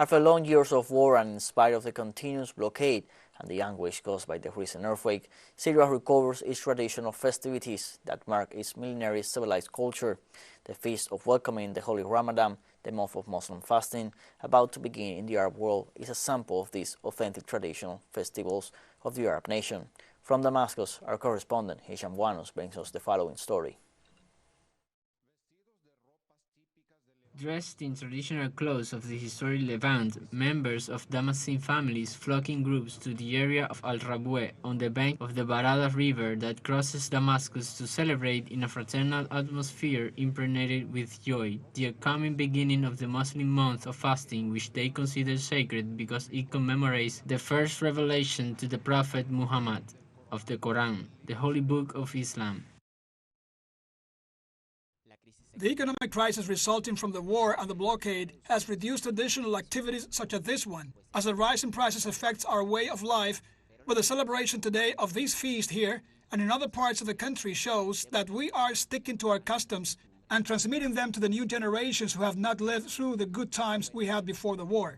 After long years of war and in spite of the continuous blockade and the anguish caused by the recent earthquake, Syria recovers its traditional festivities that mark its millenary civilized culture. The feast of welcoming the holy Ramadan, the month of Muslim fasting, about to begin in the Arab world, is a sample of these authentic traditional festivals of the Arab nation. From Damascus, our correspondent Hisham Wanos brings us the following story. Dressed in traditional clothes of the historic Levant, members of Damascene families flock in groups to the area of Al-Rabwe on the bank of the Barada River that crosses Damascus to celebrate in a fraternal atmosphere impregnated with joy the upcoming beginning of the Muslim month of fasting, which they consider sacred because it commemorates the first revelation to the Prophet Muhammad of the Qur'an, the holy book of Islam. The economic crisis resulting from the war and the blockade has reduced traditional activities such as this one, as the rise in prices affects our way of life, but the celebration today of this feast here and in other parts of the country shows that we are sticking to our customs and transmitting them to the new generations who have not lived through the good times we had before the war.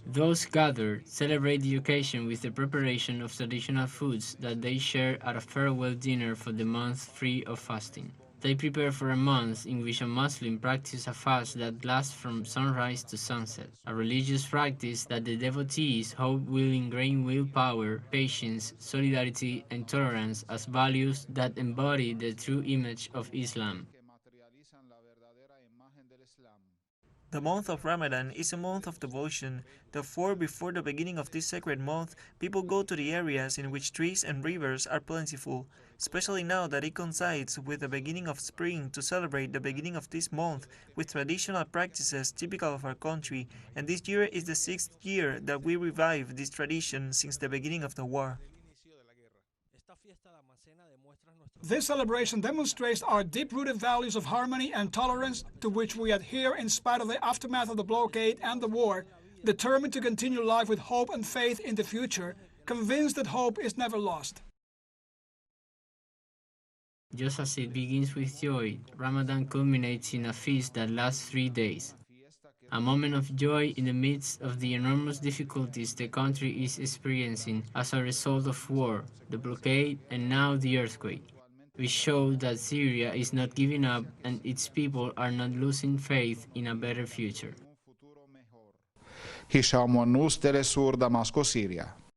Those gathered celebrate the occasion with the preparation of traditional foods that they share at a farewell dinner for the month free of fasting. They prepare for a month in which a Muslim practices a fast that lasts from sunrise to sunset, a religious practice that the devotees hope will ingrain willpower, patience, solidarity, and tolerance as values that embody the true image of Islam. The month of Ramadan is a month of devotion. Therefore, before the beginning of this sacred month, people go to the areas in which trees and rivers are plentiful, especially now that it coincides with the beginning of spring, to celebrate the beginning of this month with traditional practices typical of our country, and this year is the 6th year that we revive this tradition since the beginning of the war. This celebration demonstrates our deep-rooted values of harmony and tolerance to which we adhere in spite of the aftermath of the blockade and the war, determined to continue life with hope and faith in the future, convinced that hope is never lost. Just as it begins with joy, Ramadan culminates in a feast that lasts 3 days. A moment of joy in the midst of the enormous difficulties the country is experiencing as a result of war, the blockade, and now the earthquake. We show that Syria is not giving up and its people are not losing faith in a better future. Hisham Wanos, teleSUR, Damascus, Syria.